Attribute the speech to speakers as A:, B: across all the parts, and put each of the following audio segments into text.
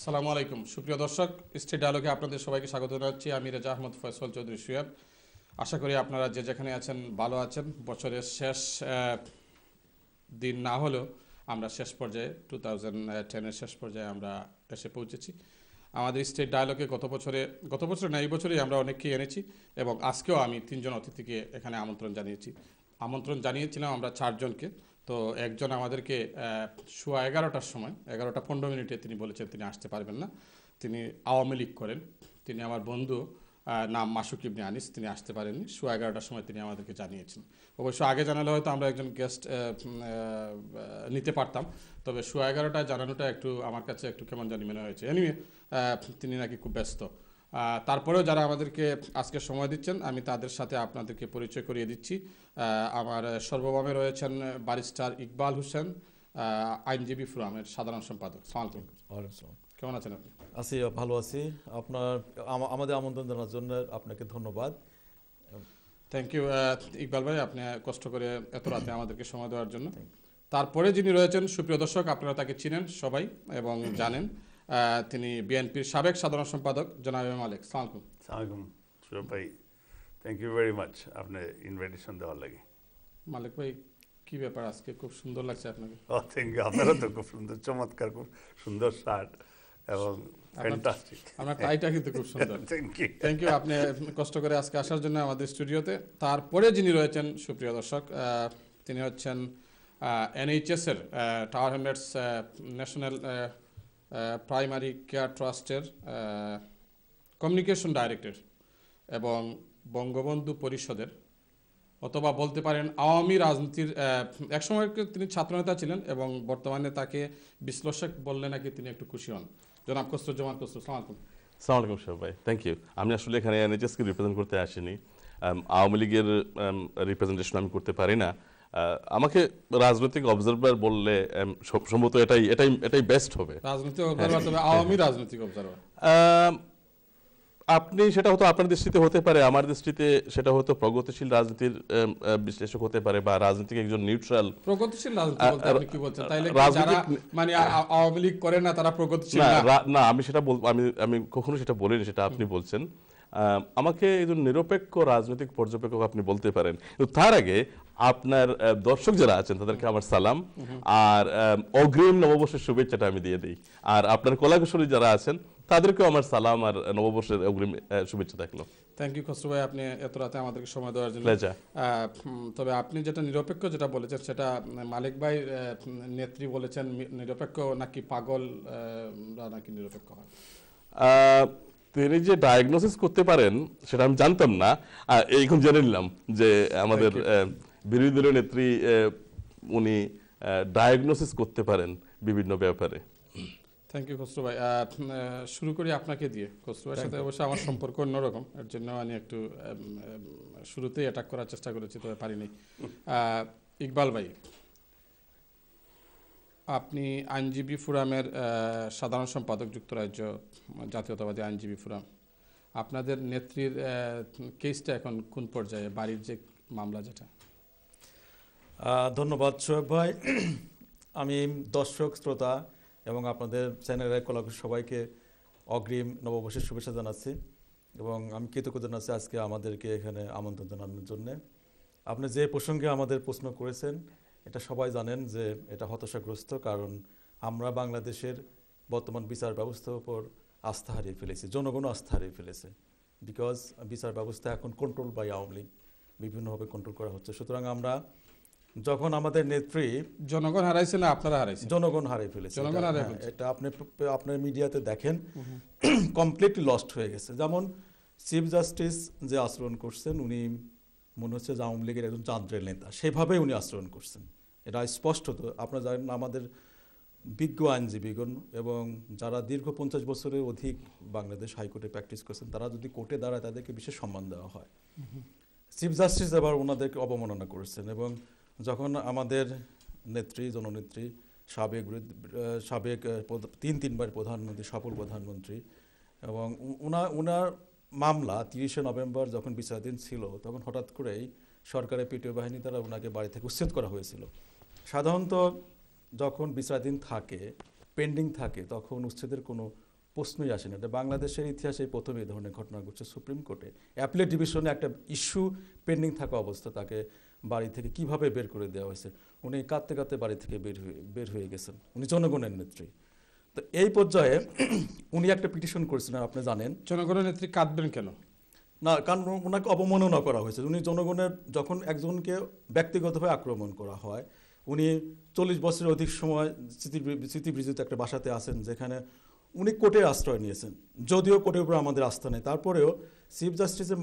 A: আসসালামু আলাইকুম সুপ্রিয় দর্শক, স্টেট ডায়ালগে আপনাদের সবাইকে স্বাগত জানাচ্ছি। আমি রেজা আহমদ ফয়সল চৌধুরী সুয়েব। আশা করি আপনারা যে যেখানে আছেন ভালো আছেন। বছরের শেষ দিন না হলেও আমরা শেষ পর্যায়ে 2010-এর শেষ পর্যায়ে আমরা এসে পৌঁছেছি। আমাদের স্টেট ডায়ালগে গত বছর না এই বছরই আমরা অনেককেই এনেছি এবং আজকেও আমি 3জন অতিথিকে এখানে আমন্ত্রণ জানিয়েছিলাম আমরা 4জনকে। তো একজন আমাদেরকে 11:15টার সময় 11:15 তিনি বলেছেন তিনি আসতে পারবেন না, তিনি আওয়ামী লীগ করেন। তিনি আমার বন্ধু, নাম মাসুক ইবনে আনিস, তিনি আসতে পারেননি। 11:15টার সময় তিনি আমাদেরকে জানিয়েছেন। অবশ্য আগে জানালে হয়তো আমরা একজন গেস্ট নিতে পারতাম, তবে 11:15টায় জানানোটা একটু আমার কাছে একটু কেমন জানি মনে হয়েছে। এনিওয়ে তিনি নাকি খুব ব্যস্ত। তারপরেও যারা আমাদেরকে আজকে সময় দিচ্ছেন আমি তাদের সাথে আপনাদেরকে পরিচয় করিয়ে দিচ্ছি। আমার সর্ববামে রয়েছেন ব্যারিস্টার ইকবাল হোসেন, আইনজীবী ফোরামের সাধারণ সম্পাদক। সালাম আলাইকুম, কেমন আছেন আপনি?
B: আছি, ভালো আছি। আপনার আমাদের আমন্ত্রণ জানার জন্য আপনাকে ধন্যবাদ।
A: থ্যাংক ইউ ইকবাল ভাই, আপনি কষ্ট করে এত রাতে আমাদেরকে সময় দেওয়ার জন্য। তারপরে যিনি রয়েছেন সুপ্রিয় দর্শক, আপনারা তাকে চিনেন সবাই এবং জানেন, তিনি বিএনপির সাবেক সাধারণ সম্পাদক জনাব মালিক। সালাম
C: আলাইকুম সুরেব ভাই, থ্যাংক ইউ ভেরি মাচ আপনি ইনভাইটেশন দেওয়ার লাগে।
A: মালিক ভাই, কি ব্যাপার, আজকে খুব সুন্দর লাগছে আপনাকে।
C: থ্যাংক ইউ, আপনারা তো খুব সুন্দর, চমৎকার, খুব সুন্দর শার্ট এবং ফ্যান্টাস্টিক।
A: আপনার টাইটা কিন্তু খুব সুন্দর। থ্যাংক ইউ আপনি কষ্ট করে আজকে আসার জন্য আমাদের স্টুডিওতে। তারপরে যিনি রয়েছেন সুপ্রিয় দর্শক, তিনি হচ্ছেন NHS-এর tower Hamlets national primary care ট্রাস্টের কমিউনিকেশন ডাইরেক্টর এবং বঙ্গবন্ধু পরিষদের, অথবা বলতে পারেন আওয়ামী রাজনীতির একসময় তিনি ছাত্রনেতা ছিলেন এবং বর্তমানে তাকে বিশ্লেষক বললে নাকি তিনি একটু খুশি হন। জনাব কসরুজ্জামান কসরু, সালাম আলাইকুম।
D: সালাম আলাইকুম সাহেব ভাই, থ্যাংক ইউ। আমি আসলে এখানে NHS-কে রিপ্রেজেন্ট করতে আসিনি, আওয়ামী লীগের রিপ্রেজেন্টেশন আমি করতে পারি না। আমাকে রাজনৈতিক অবজারভার বললে সম্ভবত এটাই বেস্ট হবে।
A: রাজনৈতিক অবজারভার, তবে আওয়ামী রাজনৈতিক অবজারভার
D: আপনি সেটা হতো আপনার দৃষ্টিতে হতে পারে, আমার দৃষ্টিতে সেটা হতো প্রগতিশীল রাজনীতির বিশ্লেষক হতে পারে, বা রাজনীতিক একজন নিউট্রাল।
A: প্রগতিশীল রাজনীতি বলতে আপনি কি বলছেন? তাইলে যারা মানে আওয়ামী লীগ করে না তারা প্রগতিশীল
D: না? আমি সেটা আমি কখনো সেটা বলিনি, সেটা আপনি বলছেন। আমাকে একজন নিরপেক্ষ রাজনৈতিক পর্যবেক্ষক আপনি বলতে পারেন, কিন্তু তার আগে আপনার দর্শক যারা আছেন তাদেরকে আমার সালাম আর অগ্রিম নববর্ষের শুভেচ্ছাটা আমি দিয়ে দিই। আর আপনার কলাকুশলী যারা আছেন তাদেরকেও আমার সালাম আর নববর্ষের অগ্রিম শুভেচ্ছা থাকলো।
A: থ্যাংক ইউ খসরু ভাই, আপনি এত রাতে আমাদেরকে সময় দেওয়ার জন্য। তবে আপনি যেটা নিরপেক্ষ যেটা বলেছেন সেটা মালিক ভাই নেত্রী বলেছেন নিরপেক্ষ নাকি পাগল নাকি নিরপেক্ষ হয়।
D: তিনি যে ডায়াগনোসিস করতে পারেন সেটা আমি জানতাম না, এইখন জেনে নিলাম যে আমাদের বিরোধী দলীয় নেত্রী উনি ডায়াগনোসিস করতে পারেন বিভিন্ন ব্যাপারে।
A: থ্যাংক ইউ খসরু ভাই। শুরু করি আপনাকে দিয়ে। খসরু ভাইয়ের সাথে অবশ্যই আমার সম্পর্ক অন্যরকম, এর জন্য আমি একটু শুরুতেই অ্যাটাক করার চেষ্টা করেছি, তবে পারিনি। ইকবাল ভাই, আপনি আইনজীবী ফোরামের সাধারণ সম্পাদক, যুক্তরাজ্য জাতীয়তাবাদী আইনজীবী ফোরাম। আপনাদের নেত্রীর কেসটা এখন কোন পর্যায়ে, বাড়ির যে মামলা যেটা?
B: ধন্যবাদ সোহেব ভাই। আমি দর্শক শ্রোতা এবং আপনাদের চ্যানেলের কলাকুশলী সবাইকে অগ্রিম নববর্ষের শুভেচ্ছা জানাচ্ছি এবং আমি কৃতজ্ঞ জানাচ্ছি আজকে আমাদেরকে এখানে আমন্ত্রণ জানানোর জন্য। আপনি যে প্রসঙ্গে আমাদের প্রশ্ন করেছেন এটা সবাই জানেন যে এটা হতাশাগ্রস্ত, কারণ আমরা বাংলাদেশের বর্তমান বিচার ব্যবস্থার উপর আস্থা হারিয়ে ফেলেছি, জনগণও আস্থা হারিয়ে ফেলেছে। বিকজ বিচার ব্যবস্থা এখন কন্ট্রোল বাই আওয়ামী লীগ, বিভিন্নভাবে কন্ট্রোল করা হচ্ছে। সুতরাং আমরা যখন আমাদের নেত্রী,
A: জনগণ হারাইছে না আপনারা হারাইছেন?
B: জনগণ হারিয়ে ফেলেছে, এটা আপনার মিডিয়াতে দেখেন কমপ্লিটলি লস্ট হয়ে গেছে। যেমন চিফ জাস্টিস যে আচরণ করছেন, উনি মনে হচ্ছে যে আওয়ামী লীগের একজন চাঁদ্রের নেতা, সেভাবেই উনি আচরণ করছেন। এটা স্পষ্টত আপনারা জানেন, আমাদের বিজ্ঞ আইনজীবীগণ এবং যারা দীর্ঘ 50 বছরের অধিক বাংলাদেশ হাইকোর্টে প্র্যাকটিস করছেন, তারা যদি কোর্টে দাঁড়ায় তাদেরকে বিশেষ সম্মান দেওয়া হয়। চিফ জাস্টিস আবার ওনাদেরকে অবমাননা করেছেন। এবং যখন আমাদের নেত্রী, জননেত্রী, সাবেক 3বার প্রধানমন্ত্রী, সফল প্রধানমন্ত্রী, এবং ওনার মামলা 30শে নভেম্বর যখন বিচারাধীন ছিল, তখন হঠাৎ করেই সরকারের পিটিও বাহিনী দ্বারা ওনাকে বাড়ি থেকে উচ্ছেদ করা হয়েছিল। সাধারণত যখন বিচারাধীন থাকে, পেন্ডিং থাকে, তখন উচ্ছেদের কোনো প্রশ্নই আসে না। এটা বাংলাদেশের ইতিহাসে প্রথম এই ধরনের ঘটনা ঘটছে। সুপ্রিম কোর্টে অ্যাপিলেট ডিভিশনে একটা ইস্যু পেন্ডিং থাকা অবস্থা তাকে বাড়ি থেকে কিভাবে বের করে দেওয়া হয়েছে। উনি কাঁদতে কাঁদতে বাড়ি থেকে বের হয়ে গেছেন। উনি জনগণের নেত্রী। তো এই পর্যায়ে উনি একটা পিটিশন করেছিলেন, আপনি জানেন।
A: জনগণের নেত্রী কাঁদবেন কেন?
B: না, কারণ ওনাকে অবমাননা করা হয়েছে। উনি জনগণের, যখন একজনকে ব্যক্তিগতভাবে আক্রমণ করা হয়, উনি 40 বছরের অধিক সময় স্মৃতিবিজড়িত একটা বাসাতে আছেন, যেখানে উনি কোর্টের আশ্রয় নিয়েছেন। যদিও কোর্টের উপর আমাদের আস্থা নেই, তারপরেও চিফ জাস্টিসের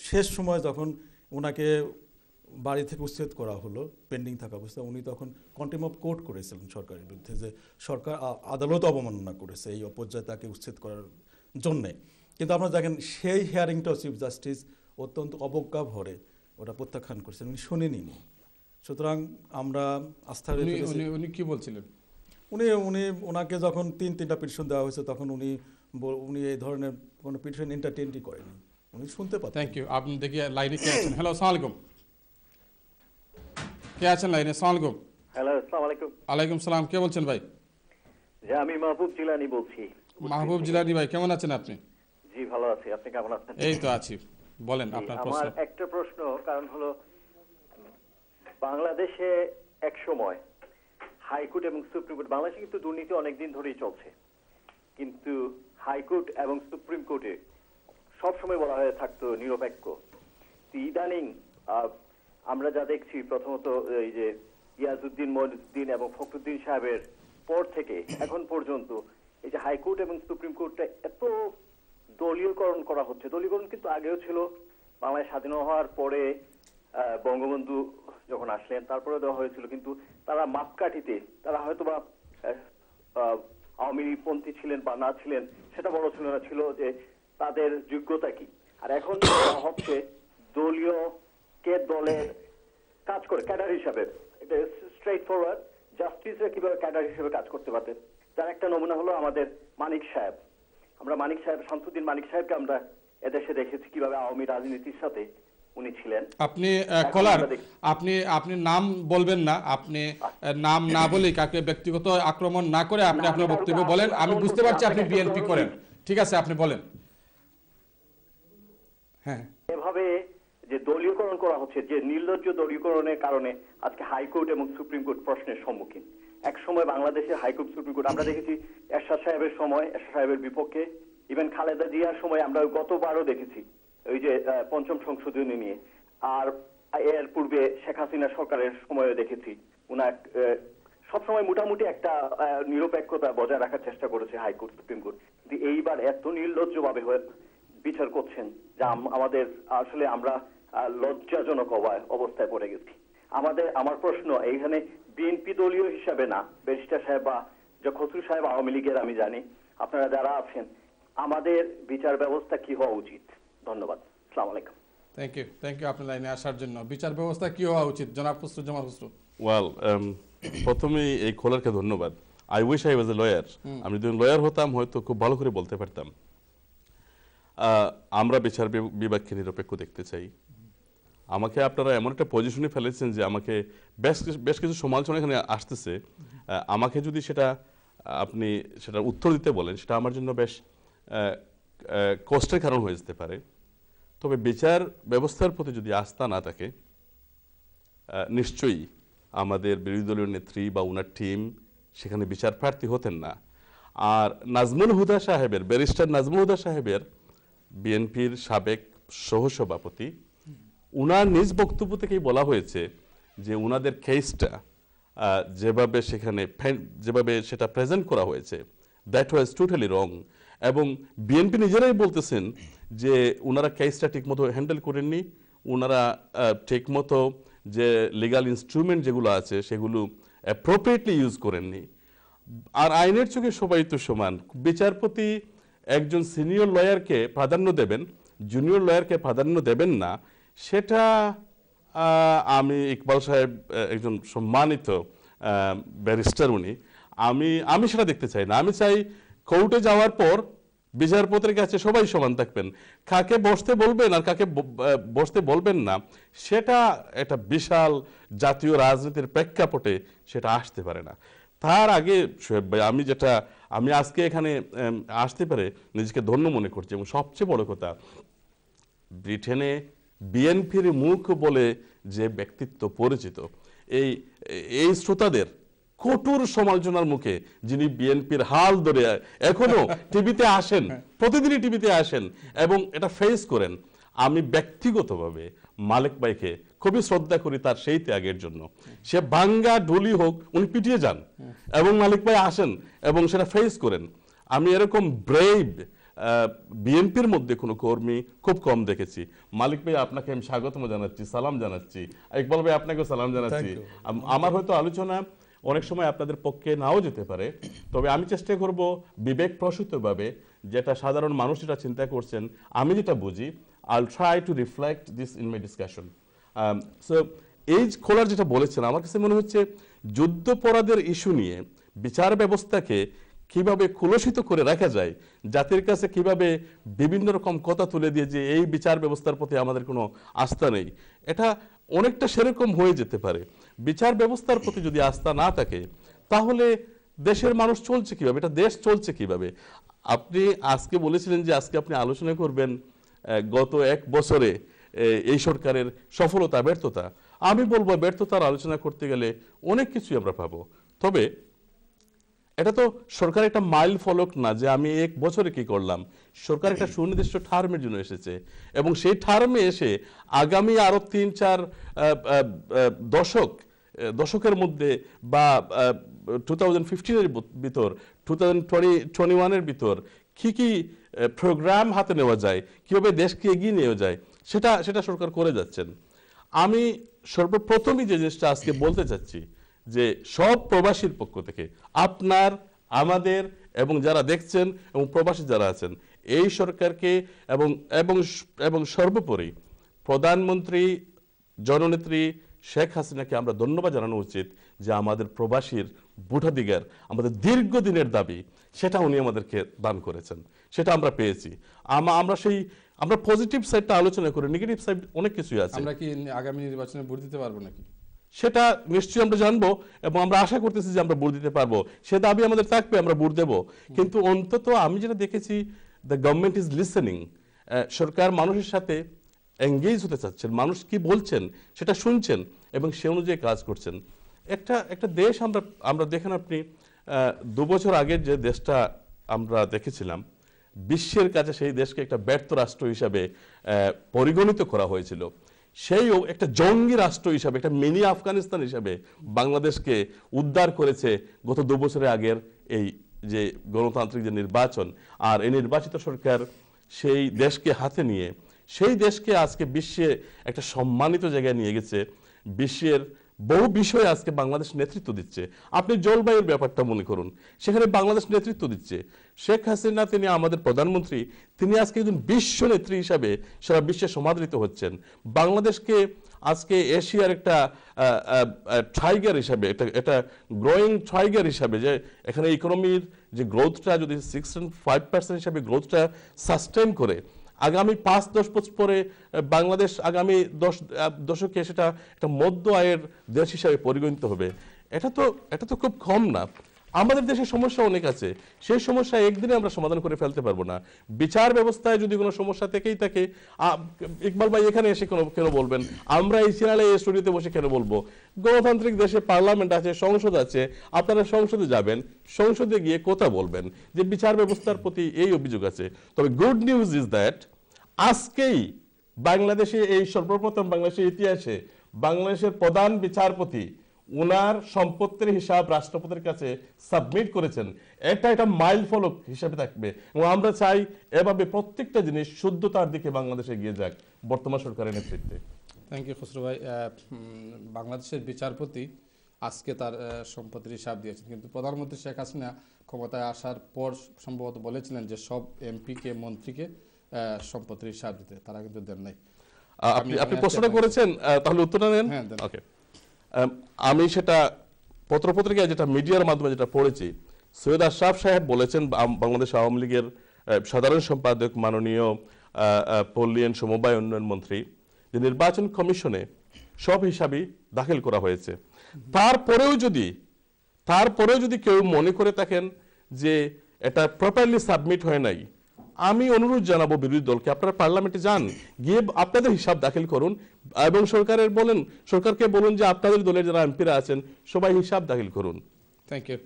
B: শেষ সময় যখন ওনাকে বাড়ি থেকে উচ্ছেদ করা হলো পেন্ডিং থাকা অবস্থায়, উনি তখন কন্টেম্প অফ কোর্ট করেছিলেন সরকারের বিরুদ্ধে, যে সরকার আদালত অবমাননা করেছে এই পর্যায়ে তাকে উচ্ছেদ করার জন্যে। কিন্তু আপনারা দেখেন সেই হিয়ারিংটাও চিফ জাস্টিস অত্যন্ত অবজ্ঞা ভরে ওটা প্রত্যাখ্যান করেছেন, উনি শোনেনি। সুতরাং আমরা আস্থা
A: উনি কি বলছিলেন?
B: ওনাকে যখন তিনটা পিটিশন দেওয়া হয়েছে, তখন উনি এই ধরনের কোনো পিটিশন এন্টারটেইনই করেনি, উনি শুনতে পাচ্ছেন।
A: Thank you. আপনি দেখি লাইনে কে আছেন? হ্যালো, আসসালামু আলাইকুম। কে আছেন লাইনে? আসসালামু আলাইকুম।
E: হ্যালো, আসসালামু আলাইকুম।
A: ওয়ালাইকুম সালাম। কে বলছেন ভাই?
E: জি, আমি মাহবুব জিলানী বলছি।
A: মাহবুব জিলানী ভাই, কেমন আছেন আপনি?
E: জি, ভালো আছি। আপনি কেমন আছেন?
A: এই তো আছি। বলেন আপনার প্রশ্ন।
E: আমার একটা প্রশ্ন, কারণ হলো বাংলাদেশে এক সময় হাইকোর্ট এবং সুপ্রিম কোর্ট, বাংলাদেশে কিন্তু দুর্নীতি অনেকদিন ধরেই চলছে, কিন্তু হাইকোর্ট এবং সুপ্রিম কোর্টে সবসময় বলা হয়ে থাকতো নিরপেক্ষ। ইদানিং আমরা যা দেখছি, প্রথমত এই যে ইয়াজউদ্দিন, মঈনুদ্দিন এবং ফখরুদ্দিন সাহেবের পর থেকে এখন পর্যন্ত এই যে হাইকোর্ট এবং সুপ্রিম কোর্টটা এত দলীয়করণ করা হচ্ছে। দলীয়করণ কিন্তু আগেও ছিল, বাংলাদেশ স্বাধীন হওয়ার পরে বঙ্গবন্ধু যখন আসলেন তারপরে দেওয়া হয়েছিল, কিন্তু তারা মাপকাঠিতে তারা হয়তো বা আওয়ামী পন্থী ছিলেন বা না ছিলেন সেটা বড় ছিল না, ছিল যে তাদের যোগ্যতা কি। আর এখন হচ্ছে দলীয় কে দলের কাজ করে ক্যাডার হিসাবে, এটা স্ট্রেট ফরওয়ার্ড, জাস্টিসরা কিভাবে ক্যাডার হিসেবে কাজ করতে পারতেন। তার একটা নমুনা হলো আমাদের মানিক সাহেব। আমরা মানিক সাহেব, শামসুদ্দিন মানিক সাহেবকে আমরা এদেশে দেখেছি কিভাবে আওয়ামী রাজনীতির সাথে উনি ছিলেন।
A: আপনি কলার, আপনি নাম বলবেন না, আপনি নাম না বলে কাকে ব্যক্তিগত আক্রমণ না করে আপনি আপনার বক্তব্য বলেন। আমি বুঝতে পারছি আপনি বিএনপি করেন, ঠিক আছে, আপনি বলেন। হ্যাঁ,
E: এভাবে যে দলীয়করণ করা হচ্ছে, যে নির্লজ্জ দলীয়করণের কারণে আজকে হাইকোর্ট এবং সুপ্রিম কোর্ট প্রশ্নের সম্মুখীন। এক সময় বাংলাদেশের হাইকোর্ট সুপ্রিম কোর্ট আমরা দেখেছি এরশাদ সাহেবের সময়, এরশাদ সাহেবের বিপক্ষে, ইভেন খালেদা জিয়ার সময় আমরা গতবারও দেখেছি ওই যে পঞ্চম সংশোধনী নিয়ে, আর এর পূর্বে শেখ হাসিনা সরকারের সময়ও দেখেছি উনার সবসময় মোটামুটি একটা নিরপেক্ষতা বজায় রাখার চেষ্টা করেছে হাইকোর্ট সুপ্রিম কোর্ট। কিন্তু এইবার এত নির্লজ্জভাবে বিচার করছেন যা আমাদের আসলে আমরা লজ্জাজনক অবস্থায় পড়ে গেছি। আমার প্রশ্ন এইখানে বিএনপি দলীয় হিসাবে না, ব্যারিস্টার সাহেব বা খসরু সাহেব আওয়ামী লীগের, আমি জানি আপনারা যারা আছেন, আমাদের বিচার ব্যবস্থা কি হওয়া উচিত? ধন্যবাদ। আসসালামু আলাইকুম।
A: থ্যাংক ইউ আপনার লাইনে আসার জন্য। বিচার ব্যবস্থা কি হওয়া উচিত জনাব খসরু জামান খসরু?
D: ওয়েল, প্রথমেই এই খোলারকে ধন্যবাদ। I wish I was a lawyer. আমি যদি লয়ার হতাম হয়তো খুব ভালো করে বলতে পারতাম। আমরা বিচার বিভাগকে নিরপেক্ষ দেখতে চাই। আমাকে আপনারা এমন একটা পজিশনে ফেলেছেন যে আমাকে বেশ কিছু সমালোচনা এখানে আসতেছে। আমাকে যদি আপনি সেটার উত্তর দিতে বলেন, সেটা আমার জন্য বেশ কষ্টের কারণ হয়ে যেতে পারে। তবে বিচার ব্যবস্থার প্রতি যদি আস্থা না থাকে, নিশ্চয়ই আমাদের বিরোধী দলীয় নেত্রী বা উনার টিম সেখানে বিচার প্রার্থী হতেন না। আর নাজমুল হুদা সাহেবের, ব্যারিস্টার নাজমুল হুদা সাহেবের, বিএনপির সাবেক সহসভাপতি, উনার নিজ বক্তব্য থেকেই বলা হয়েছে যে উনাদের কেসটা যেভাবে সেটা প্রেজেন্ট করা হয়েছে, দ্যাট ওয়াজ টোটালি রং। এবং বিএনপি নিজেরাই বলতেছেন যে উনারা কেসটা ঠিকমতো হ্যান্ডেল করেননি, উনারা ঠিকমতো যে লিগাল ইনস্ট্রুমেন্ট যেগুলো আছে সেগুলো অ্যাপ্রোপ্রিয়েটলি ইউজ করেননি। আর আইনের চোখে সবাই তো সমান। বিচারপতি একজন সিনিয়র লয়ারকে প্রাধান্য দেবেন, জুনিয়র লয়ারকে প্রাধান্য দেবেন না, সেটা আমি ইকবাল সাহেব একজন সম্মানিত ব্যারিস্টার, উনি, আমি সেটা দেখতে চাই না। আমি চাই কোর্টে যাওয়ার পর বিচারপতির কাছে সবাই সমান থাকবেন। কাকে বসতে বলবেন আর কাকে বসতে বলবেন না, সেটা একটা বিশাল জাতীয় রাজনীতির প্রেক্ষাপটে সেটা আসতে পারে না। তার আগে শোয়েব ভাই, আমি আজকে এখানে আসতে পারে নিজেকে ধন্য মনে করছি। এবং সবচেয়ে বড় কথা, ব্রিটেনে বিএনপির মুখ বলে যে ব্যক্তিত্ব পরিচিত, এই শ্রোতাদের কঠোর সমালোচনার মুখে যিনি বিএনপির হাল ধরে এখনো টিভিতে আসেন, প্রতিদিনই টিভিতে আসেন এবং এটা ফেস করেন, আমি ব্যক্তিগতভাবে মালিক ভাইকে খুবই শ্রদ্ধা করি তার সেই ত্যাগের জন্য। সে ভাঙ্গা ঢুলি হোক, উনি পিটিয়ে যান এবং মালিক ভাই আসেন এবং সেটা ফেস করেন। আমি এরকম ব্রেভ বিএনপির মধ্যে কোনো কর্মী খুব কম দেখেছি। মালিক ভাই, আপনাকে আমি স্বাগতম জানাচ্ছি, সালাম জানাচ্ছি। ইকবাল ভাই, আপনাকেও সালাম জানাচ্ছি। আমার হয়তো আলোচনা অনেক সময় আপনাদের পক্ষে নাও যেতে পারে, তবে আমি চেষ্টা করব বিবেক প্রসূতভাবে, যেটা সাধারণ মানুষ যেটা চিন্তা করছেন, আমি যেটা বুঝি, I'll try to reflect this in my discussion. So এই খোলার যেটা বলেছেন, আমার কাছে মনে হচ্ছে যুদ্ধাপরাধের ইস্যু নিয়ে বিচার ব্যবস্থাকে কিভাবে কুলসিত করে রাখা যায়, জাতির কাছে কিভাবে বিভিন্ন রকম কথা তুলে দিয়ে যে এই বিচার ব্যবস্থার প্রতি আমাদের কোনো আস্থা নেই, এটা অনেকটা সেরকম হয়ে যেতে পারে। বিচার ব্যবস্থার প্রতি যদি আস্থা না থাকে, তাহলে দেশের মানুষ চলছে কিভাবে, এটা দেশ চলছে কিভাবে? আপনি আজকে বলেছিলেন যে আজকে আপনি আলোচনা করবেন গত 1 বছরে এই সরকারের সফলতা ব্যর্থতা। আমি বলবো ব্যর্থতার আলোচনা করতে গেলে অনেক কিছুই আমরা পাবো, তবে এটা তো সরকার একটা মাইল ফলক না যে আমি 1 বছরে কি করলাম। সরকার একটা সুনির্দিষ্ট টার্মের জন্য এসেছে এবং সেই টার্মে এসে আগামী আরো 3-4 দশকের মধ্যে বা 2015-এর ভিতর 2021-এর ভিতর কি কি প্রোগ্রাম হাতে নেওয়া যায়, কিভাবে দেশকে এগিয়ে নেওয়া যায়, সেটা সরকার করে যাচ্ছেন। আমি সর্বপ্রথমই যে জিনিসটা আজকে বলতে চাচ্ছি, যে সব প্রবাসীর পক্ষ থেকে আপনার, আমাদের এবং যারা দেখছেন এবং প্রবাসী যারা আছেন, এই সরকারকে এবং সর্বোপরি প্রধানমন্ত্রী জননেত্রী শেখ হাসিনাকে আমরা ধন্যবাদ জানানো উচিত যে আমাদের প্রবাসীর ভোটাধিকার, আমাদের দীর্ঘদিনের দাবি, সেটা উনি আমাদেরকে দান করেছেন, সেটা আমরা পেয়েছি। আমরা পজিটিভ সাইডটা আলোচনা করি, নেগেটিভ সাইড অনেক কিছুই আছে।
A: আমরা কি আগামী নির্বাচনে ভোট দিতে পারবো নাকি,
D: সেটা নিশ্চয়ই আমরা জানবো এবং আমরা আশা করতেছি যে আমরা ভোট দিতে পারবো। সে দাবি আমাদের থাকবে, আমরা ভোট দেবো। কিন্তু অন্তত আমি যেটা দেখেছি, দ্য গভর্নমেন্ট ইজ লিসেনিং। সরকার মানুষের সাথে এঙ্গেজ হতে চাচ্ছেন, মানুষ কি বলছেন সেটা শুনছেন এবং সে অনুযায়ী কাজ করছেন। একটা দেশ আমরা দেখেন, আপনি 2 বছর আগের যে দেশটা আমরা দেখেছিলাম, বিশ্বের কাছে সেই দেশকে একটা ব্যর্থ রাষ্ট্র হিসাবে পরিগণিত করা হয়েছিল। সেইও একটা জঙ্গি রাষ্ট্র হিসাবে, একটা মিনি আফগানিস্তান হিসাবে বাংলাদেশকে উদ্ধার করেছে গত 2 বছরের আগের এই যে গণতান্ত্রিক যে নির্বাচন। আর এই নির্বাচিত সরকার সেই দেশকে হাতে নিয়ে সেই দেশকে আজকে বিশ্বে একটা সম্মানিত জায়গায় নিয়ে গেছে। বিশ্বের বহু বিষয়ে আজকে বাংলাদেশ নেতৃত্ব দিচ্ছে। আপনি জলবায়ুর ব্যাপারটা মনে করুন, সেখানে বাংলাদেশ নেতৃত্ব দিচ্ছে। শেখ হাসিনা, তিনি আমাদের প্রধানমন্ত্রী, তিনি আজকে একজন বিশ্ব নেত্রী হিসাবে সারা বিশ্বে সমাদৃত হচ্ছেন। বাংলাদেশকে আজকে এশিয়ার একটা টাইগার হিসাবে, একটা গ্রোয়িং টাইগার হিসাবে, যে এখানে ইকোনমির যে গ্রোথটা যদি 6.5% হিসাবে গ্রোথটা সাস্টেন করে, আগামী 5-10 বছর পরে বাংলাদেশ আগামী 10 দশকে সেটা একটা মধ্য আয়ের দেশ হিসাবে পরিগণিত হবে। এটা তো খুব কম না। আমাদের দেশে সমস্যা অনেক আছে, সেই সমস্যা একদিনে আমরা সমাধান করে ফেলতে পারবো না। বিচার ব্যবস্থায় যদি কোনো সমস্যা থেকেই থাকে, ইকবাল ভাই এখানে এসে কেন বলবেন, আমরা এই চ্যানেলে এই স্টুডিওতে বসে কেন বলবো? গণতান্ত্রিক দেশে পার্লামেন্ট আছে, সংসদ আছে, আপনারা সংসদে যাবেন, সংসদে গিয়ে কথা বলবেন যে বিচার ব্যবস্থার প্রতি এই অভিযোগ আছে। তবে গুড নিউজ ইজ দ্যাট আজকেই বাংলাদেশে, এই সর্বপ্রথম বাংলাদেশের ইতিহাসে বাংলাদেশের প্রধান বিচারপতি ওনার সম্পত্তির হিসাব রাষ্ট্রপতির কাছে সাবমিট করেছেন। এটা মাইল ফলক হিসাবে থাকবে এবং আমরা চাই এভাবে প্রত্যেকটা জিনিস শুদ্ধতার দিকে বাংলাদেশে এগিয়ে যাক বর্তমান সরকারের নেতৃত্বে।
A: থ্যাংক ইউ খসরু ভাই। বাংলাদেশের বিচারপতি আজকে তার সম্পত্তির হিসাব দিয়েছেন, কিন্তু প্রধানমন্ত্রী শেখ হাসিনা ক্ষমতায় আসার পর সম্ভবত বলেছিলেন যে সব এমপিকে, মন্ত্রীকে সম্পত্তির হিসাব দিতে, তারা কিন্তু দেন নাই।
D: আপনি প্রশ্নটা করেছেন, তাহলে উত্তরটা নেন। ওকে, আমি সেটা পত্রপত্রিকায় যেটা মিডিয়ার মাধ্যমে যেটা পড়েছি, সৈয়দ আশরাফ সাহেব বলেছেন, বাংলাদেশ আওয়ামী লীগের সাধারণ সম্পাদক মাননীয় পল্লী ও সমবায় উন্নয়ন মন্ত্রী, যে নির্বাচন কমিশনে সব হিসাবই দাখিল করা হয়েছে, তারপরেও যদি তারপরেও যদি কেউ মনে করে থাকেন যে এটা প্রপারলি সাবমিট হয় নাই, আমি অনুরোধ জানাবো বিরোধী দলকে, আপনারা পার্লামেন্টে যান, গিয়ে আপনাদের হিসাব দাখিল করুন এবং সরকারকে বলুন যে আপনাদের দলের যারা এমপিরা আছেন সবাই হিসাব দাখিল করুন।
A: Thank you.